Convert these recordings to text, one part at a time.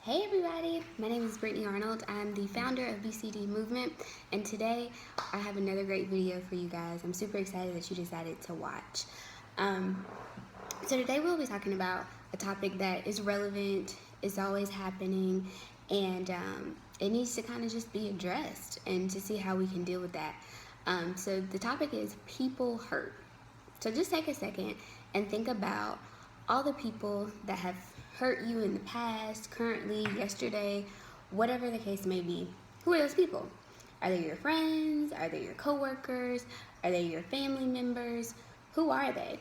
Hey everybody, my name is Brittany Arnold. I'm the founder of BCD Movement, and today I have another great video for you guys. I'm super excited that you decided to watch. So today we'll be talking about a topic that is relevant, is always happening, and it needs to kind of just be addressed and to see how we can deal with that. So the topic is people hurt. So just take a second and think about all the people that have hurt you in the past, currently, yesterday, whatever the case may be. Who are those people? Are they your friends? Are they your coworkers? Are they your family members? Who are they?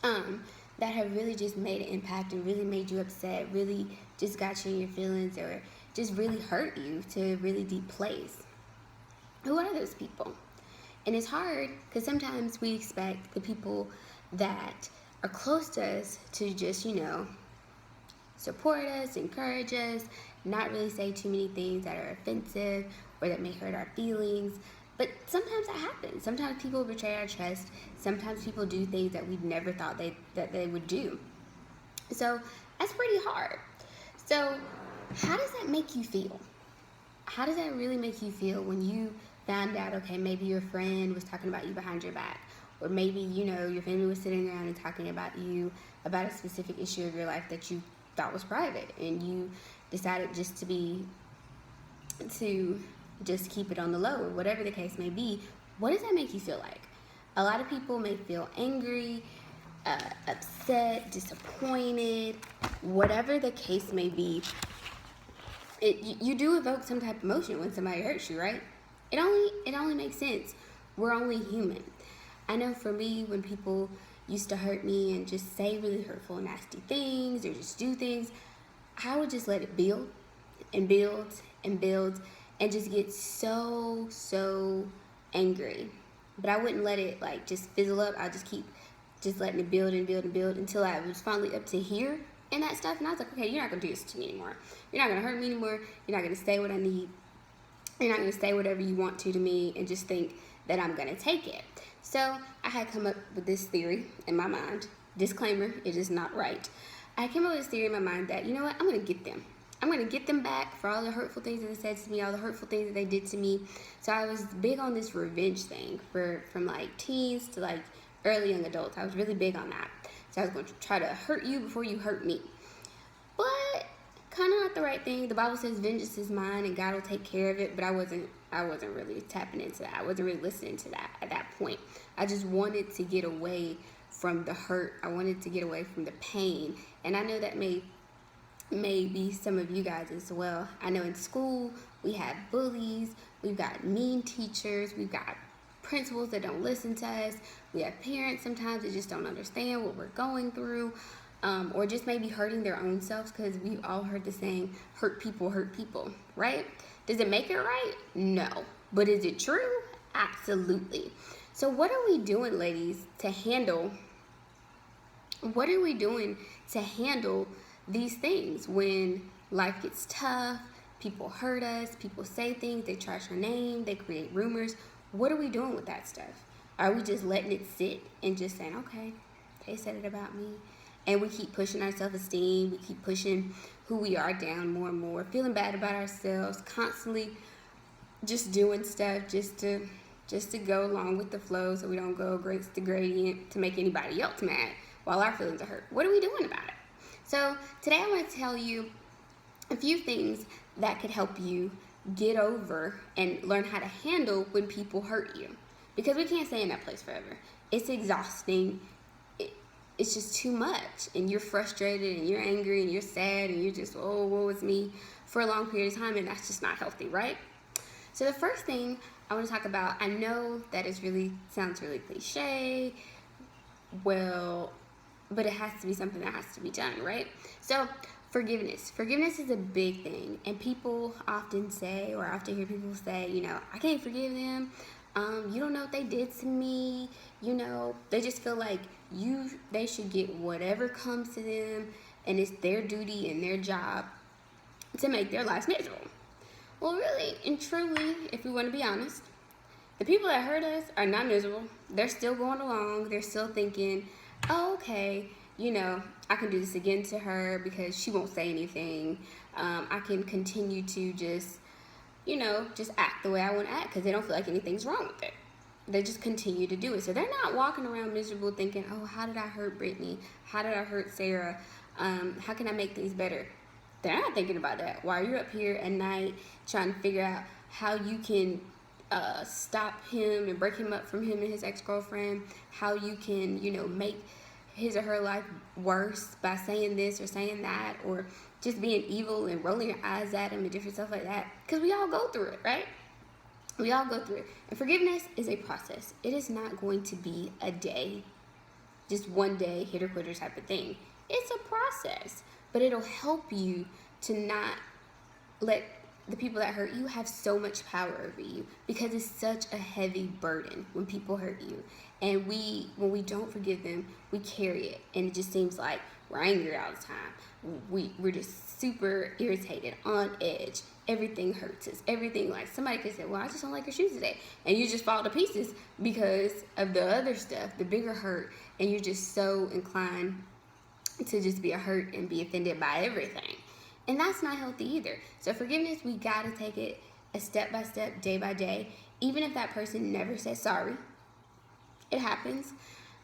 That have really just made an impact and really made you upset, really just got you in your feelings, or just really hurt you to a really deep place. Who are those people? And it's hard because sometimes we expect the people that are close to us to just, support us, encourage us, not really say too many things that are offensive or that may hurt our feelings. But sometimes that happens. Sometimes people betray our trust. Sometimes people do things that we never thought that they would do. So that's pretty hard. So how does that make you feel? How does that really make you feel when you found out, okay, maybe your friend was talking about you behind your back, or maybe, your family was sitting around and talking about you about a specific issue of your life that you thought was private, and you decided to just keep it on the low, or whatever the case may be. What does that make you feel like? A lot of people may feel angry, upset, disappointed, whatever the case may be. You do evoke some type of emotion when somebody hurts you, right? It only makes sense. We're only human. I know for me, when people used to hurt me and just say really hurtful, nasty things, or just do things, I would just let it build and build and build and just get so angry. But I wouldn't let it just fizzle up. I just keep just letting it build and build and build until I was finally up to here and that stuff. And I was like, okay, you're not going to do this to me anymore. You're not going to hurt me anymore. You're not going to say what I need. You're not going to say whatever you want to me and just think that I'm going to take it. So I had come up with this theory in my mind. Disclaimer, it is not right. I came up with this theory in my mind that, you know what, I'm going to get them. I'm going to get them back for all the hurtful things that they said to me, all the hurtful things that they did to me. So I was big on this revenge thing from teens to early young adults. I was really big on that. So I was going to try to hurt you before you hurt me. But kind of not the right thing. The Bible says vengeance is mine and God will take care of it, but I wasn't really tapping into that. I wasn't really listening to that at that point. I just wanted to get away from the hurt. I wanted to get away from the pain. And I know that may be some of you guys as well. I know in school we have bullies, we've got mean teachers, we've got principals that don't listen to us, we have parents sometimes that just don't understand what we're going through. Or just maybe hurting their own selves, because we've all heard the saying, hurt people, right? Does it make it right? No. But is it true? Absolutely. So what are we doing, ladies, to handle these things when life gets tough, people hurt us, people say things, they trash our name, they create rumors? What are we doing with that stuff? Are we just letting it sit and just saying, okay, they said it about me? And we keep pushing our self-esteem, we keep pushing who we are down more and more, feeling bad about ourselves, constantly just doing stuff just to go along with the flow, so we don't go against the gradient to make anybody else mad while our feelings are hurt. What are we doing about it? So today I want to tell you a few things that could help you get over and learn how to handle when people hurt you. Because we can't stay in that place forever. It's exhausting. It's just too much, and you're frustrated and you're angry and you're sad and you're just, oh, woe is me, for a long period of time, and that's just not healthy, right? So the first thing I want to talk about, I know that sounds really cliche, but it has to be something that has to be done, right? So forgiveness is a big thing, and people often say, or I often hear people say, I can't forgive them. You don't know what they did to me. They just feel like they should get whatever comes to them, and it's their duty and their job to make their lives miserable. Well, really and truly, if we want to be honest, the people that hurt us are not miserable. They're still going along. They're still thinking, oh, okay, I can do this again to her because she won't say anything. I can continue to just, just act the way I want to act because they don't feel like anything's wrong with it. They just continue to do it. So they're not walking around miserable thinking, oh, how did I hurt Brittany? How did I hurt Sarah? How can I make things better? They're not thinking about that. While you're up here at night trying to figure out how you can stop him and break him up from him and his ex-girlfriend, how you can, make his or her life worse by saying this or saying that, or just being evil and rolling your eyes at him and different stuff like that. Because we all go through it, right? We all go through it. And forgiveness is a process. It is not going to be a day, just one day, hit or quitter type of thing. It's a process, but it'll help you to not let the people that hurt you have so much power over you, because it's such a heavy burden when people hurt you. And when we don't forgive them, we carry it, and it just seems like we're angry all the time. We're just super irritated, on edge. Everything hurts us. Everything, like somebody could say, well, I just don't like your shoes today. And you just fall to pieces because of the other stuff, the bigger hurt. And you're just so inclined to just be hurt and be offended by everything. And that's not healthy either. So forgiveness, we got to take it a step by step, day by day. Even if that person never says sorry, it happens.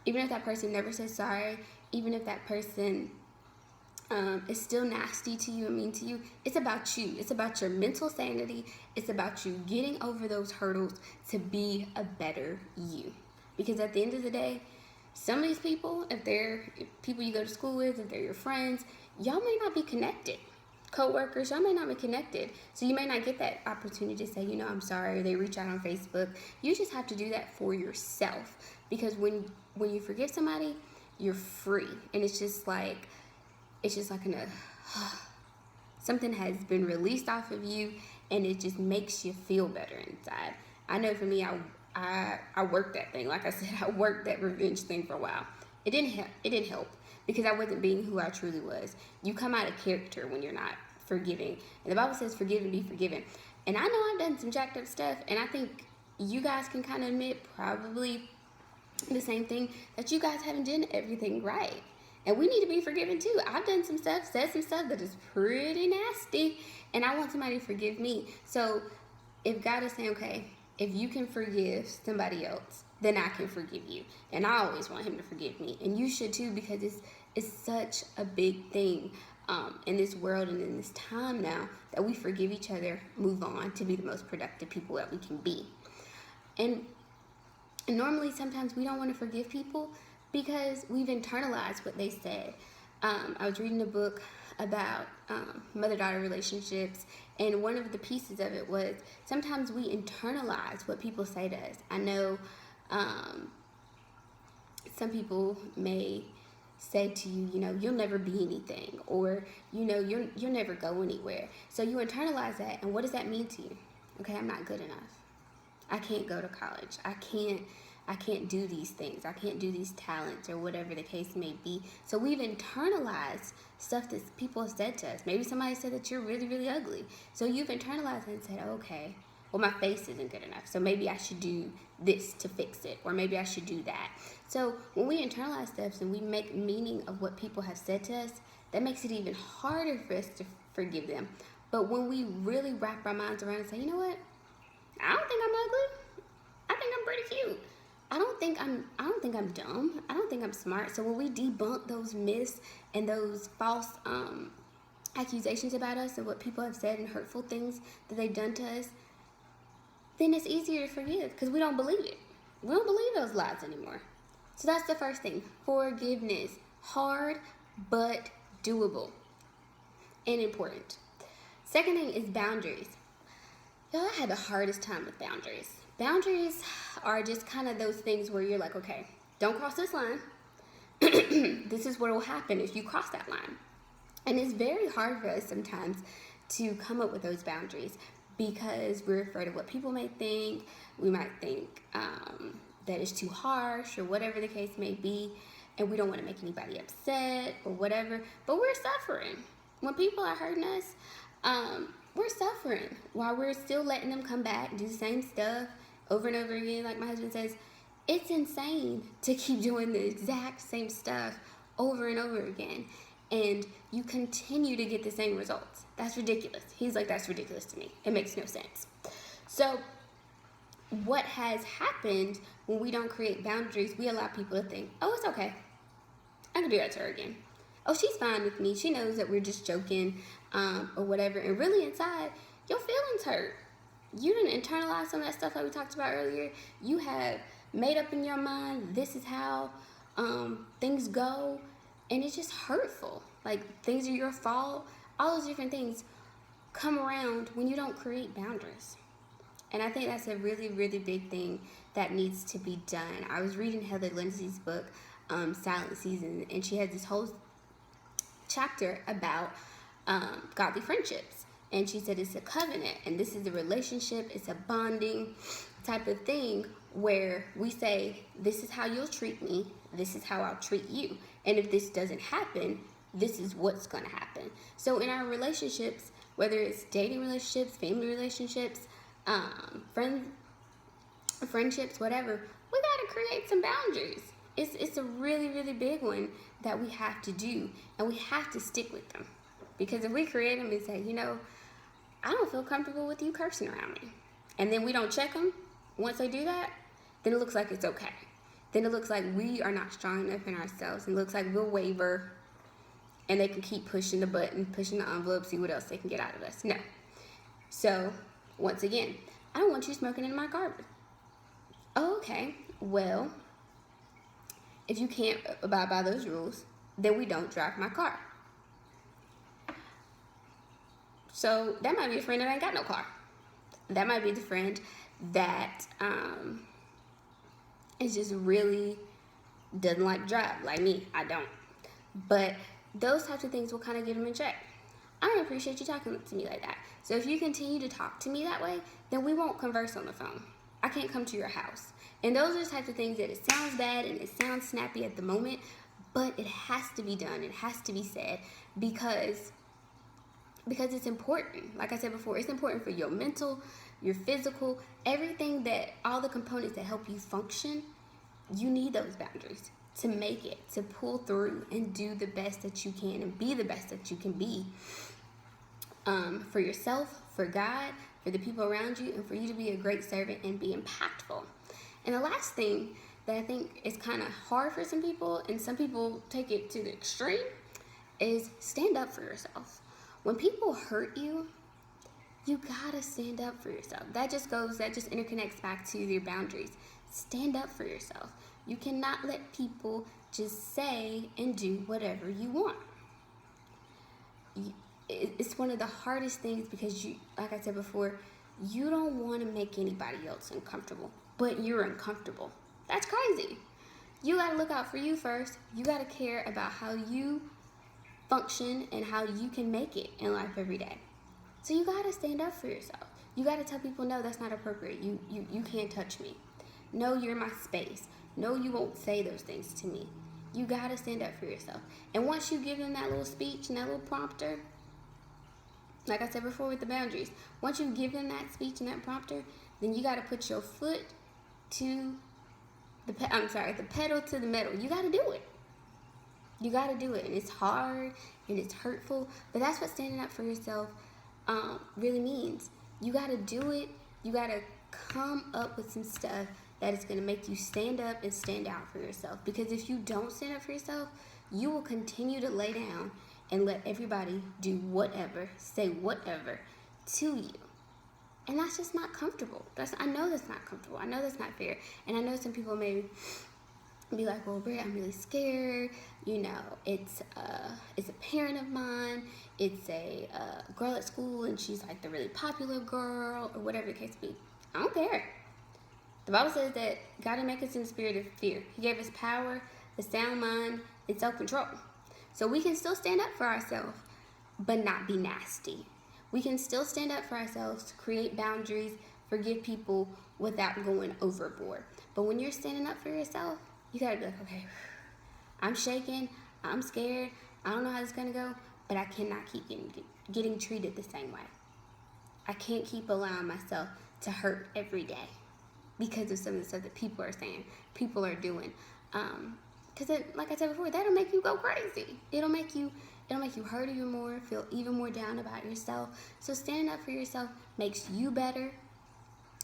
Even if that person never says sorry, even if that person is still nasty to you and mean to you, it's about you. It's about your mental sanity. It's about you getting over those hurdles to be a better you. Because at the end of the day, some of these people, if they're people you go to school with, if they're your friends, y'all may not be connected. Co-workers, y'all may not be connected. So you may not get that opportunity to say, I'm sorry, or they reach out on Facebook. You just have to do that for yourself. Because when you forgive somebody, you're free. And it's just like something has been released off of you, and it just makes you feel better inside. I know for me, I worked that thing. Like I said, I worked that revenge thing for a while. It didn't help because I wasn't being who I truly was. You come out of character when you're not forgiving. And the Bible says forgive and be forgiven. And I know I've done some jacked up stuff, and I think you guys can kind of admit probably the same thing, that you guys haven't done everything right. And we need to be forgiven too. I've done some stuff, said some stuff that is pretty nasty, and I want somebody to forgive me. So if God is saying, okay, if you can forgive somebody else, then I can forgive you. And I always want him to forgive me. And you should too, because it's such a big thing in this world and in this time now, that we forgive each other, move on to be the most productive people that we can be. And normally sometimes we don't want to forgive people because we've internalized what they said. I was reading a book about mother-daughter relationships, and one of the pieces of it was sometimes we internalize what people say to us. I know some people may say to you, you'll never be anything, or you'll never go anywhere. So you internalize that, and what does that mean to you? Okay, I'm not good enough. I can't go to college. I can't do these things. I can't do these talents, or whatever the case may be. So we've internalized stuff that people have said to us. Maybe somebody said that you're really, really ugly. So you've internalized it and said, okay, well, my face isn't good enough, so maybe I should do this to fix it, or maybe I should do that. So when we internalize stuff and we make meaning of what people have said to us, that makes it even harder for us to forgive them. But when we really wrap our minds around and say, you know what? I don't think I'm ugly. I think I'm pretty cute. I don't think I'm dumb. I don't think I'm smart. So when we debunk those myths and those false accusations about us and what people have said and hurtful things that they've done to us, then it's easier to forgive because we don't believe it. We don't believe those lies anymore. So that's the first thing. Forgiveness. Hard, but doable and important. Second thing is boundaries. Y'all, I had the hardest time with boundaries. Boundaries are just kind of those things where you're like, okay, don't cross this line. This is what will happen if you cross that line. And it's very hard for us sometimes to come up with those boundaries because we're afraid of what people may think. We might think that it's too harsh or whatever the case may be, and we don't want to make anybody upset or whatever, but we're suffering. When people are hurting us, we're suffering while we're still letting them come back and do the same stuff over and over again. Like my husband says, it's insane to keep doing the exact same stuff over and over again, and you continue to get the same results. That's ridiculous. He's like, that's ridiculous to me. It makes no sense. So what has happened when we don't create boundaries, we allow people to think, oh, it's okay. I can do that to her again. Oh, she's fine with me. She knows that we're just joking, or whatever. And really inside, your feelings hurt. You didn't internalize some of that stuff like we talked about earlier. You have made up in your mind, this is how things go. And it's just hurtful. Like, things are your fault. All those different things come around when you don't create boundaries. And I think that's a really, really big thing that needs to be done. I was reading Heather Lindsay's book, Silent Season, and she has this whole chapter about godly friendships. And she said it's a covenant, and this is a relationship, it's a bonding type of thing where we say, this is how you'll treat me, this is how I'll treat you. And if this doesn't happen, this is what's going to happen. So in our relationships, whether it's dating relationships, family relationships, friendships, whatever, we got to create some boundaries. It's a really, really big one that we have to do, and we have to stick with them. Because if we create them and say, you know, I don't feel comfortable with you cursing around me, and then we don't check them, once they do that, then it looks like it's okay. Then it looks like we are not strong enough in ourselves. It looks like we'll waver, and they can keep pushing the button, pushing the envelope, see what else they can get out of us. No. So, once again, I don't want you smoking in my garbage. Oh, okay. Well, if you can't abide by those rules, then we don't drive my car. So that might be a friend that ain't got no car. That might be the friend that is just really doesn't like to drive, like me. I don't. But those types of things will kind of get them in check. I don't appreciate you talking to me like that. So if you continue to talk to me that way, then we won't converse on the phone. I can't come to your house. And those are the types of things that it sounds bad and it sounds snappy at the moment, but it has to be done. It has to be said because it's important. Like I said before, it's important for your mental, your physical, everything, that all the components that help you function. You need those boundaries to make it, to pull through and do the best that you can and be the best that you can be, for yourself, for God, for the people around you, and for you to be a great servant and be impactful. And the last thing that I think is kind of hard for some people, and some people take it to the extreme, is stand up for yourself. When people hurt you, you gotta stand up for yourself. That just interconnects back to your boundaries. Stand up for yourself. You cannot let people just say and do whatever you want. It's one of the hardest things because you, like I said before, you don't want to make anybody else uncomfortable, but you're uncomfortable. That's crazy. You gotta look out for you first. You gotta care about how you function and how you can make it in life every day. So you gotta stand up for yourself. You gotta tell people, no, that's not appropriate. You can't touch me. No, you're my space. No, you won't say those things to me. You gotta stand up for yourself. And once you give them that little speech and that little prompter, like I said before with the boundaries, once you give them that speech and that prompter, then you gotta put your foot to the pedal to the metal. You gotta do it. You gotta do it, and it's hard and it's hurtful, but that's what standing up for yourself really means. You gotta do it. You gotta come up with some stuff that is gonna make you stand up and stand out for yourself. Because if you don't stand up for yourself, you will continue to lay down and let everybody do whatever, say whatever to you. And that's just not comfortable. I know that's not comfortable. I know that's not fair. And I know some people may be like, well, Britt, I'm really scared. You know, it's a parent of mine. It's a girl at school, and she's like the really popular girl, or whatever the case be. I don't care. The Bible says that God didn't make us in the spirit of fear. He gave us power, a sound mind, and self-control. So we can still stand up for ourselves, but not be nasty. We can still stand up for ourselves, create boundaries, forgive people without going overboard. But when you're standing up for yourself, you gotta be like, okay, I'm shaking, I'm scared, I don't know how this is gonna go, but I cannot keep getting treated the same way. I can't keep allowing myself to hurt every day because of some of the stuff that people are saying, people are doing. Because like I said before, that'll make you go crazy. It'll make you hurt even more, feel even more down about yourself. So standing up for yourself makes you better.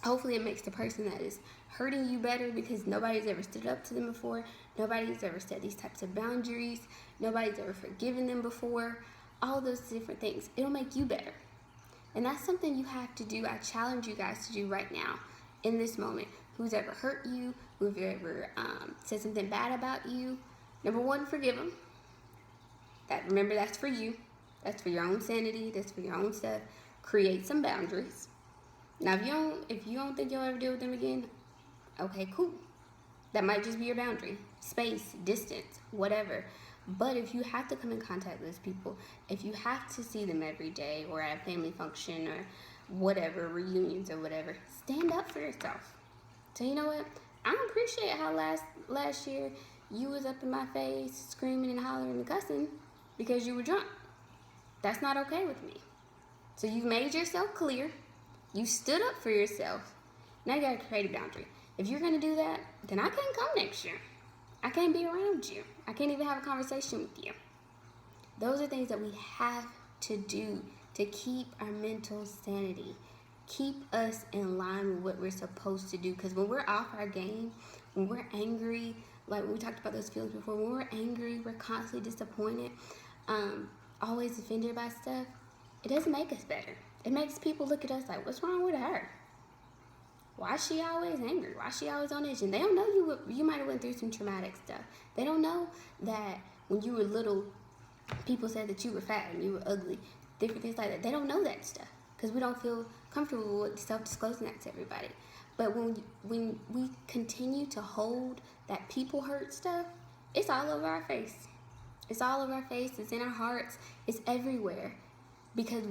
Hopefully it makes the person that is hurting you better, because nobody's ever stood up to them before. Nobody's ever set these types of boundaries. Nobody's ever forgiven them before. All those different things. It'll make you better. And that's something you have to do. I challenge you guys to do right now, in this moment. Who's ever hurt you, who's ever said something bad about you, number one, forgive them. Remember, that's for you. That's for your own sanity. That's for your own stuff. Create some boundaries. Now, if you don't think you'll ever deal with them again, okay, cool. That might just be your boundary. Space, distance, whatever. But if you have to come in contact with those people, if you have to see them every day or at a family function or whatever, reunions or whatever, stand up for yourself. So you know what? I don't appreciate how last year you was up in my face screaming and hollering and cussing because you were drunk. That's not okay with me. So you've made yourself clear. You stood up for yourself. Now you got to create a boundary. If you're going to do that, then I can't come next year. I can't be around you. I can't even have a conversation with you. Those are things that we have to do to keep our mental sanity. Keep us in line with what we're supposed to do. Because when we're off our game, when we're angry, like we talked about those feelings before, when we're angry, we're constantly disappointed, always offended by stuff, it doesn't make us better. It makes people look at us like, what's wrong with her? Why is she always angry? Why is she always on edge? And they don't know you might have went through some traumatic stuff. They don't know that when you were little, people said that you were fat and you were ugly, different things like that. They don't know that stuff because we don't feel comfortable with self-disclosing that to everybody. But when we continue to hold that people hurt stuff, it's all over our face. It's all over our face. It's in our hearts. It's everywhere because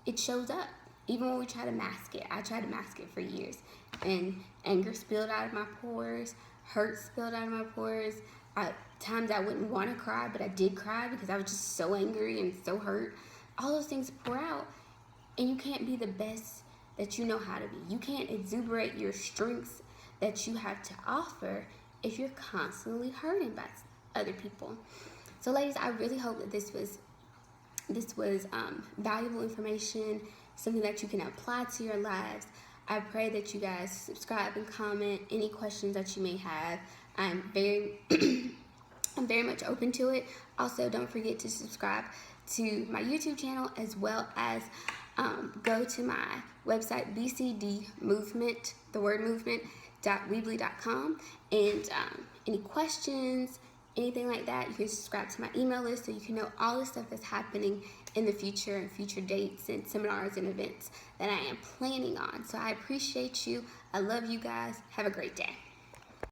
it shows up. Even when we try to mask it. I tried to mask it for years. And anger spilled out of my pores. Hurt spilled out of my pores. Times I wouldn't want to cry, but I did cry because I was just so angry and so hurt. All those things pour out. And you can't be the best that you know how to be. You can't exuberate your strengths that you have to offer if you're constantly hurting by other people. So ladies, I really hope that this was valuable information, something that you can apply to your lives. I pray that you guys subscribe and comment any questions that you may have. I'm very much open to it. Also, don't forget to subscribe to my YouTube channel as well as go to my website, bcdmovement, the word movement.weebly.com. And any questions, anything like that, you can subscribe to my email list so you can know all the stuff that's happening in the future and future dates and seminars and events that I am planning on. So I appreciate you. I love you guys. Have a great day.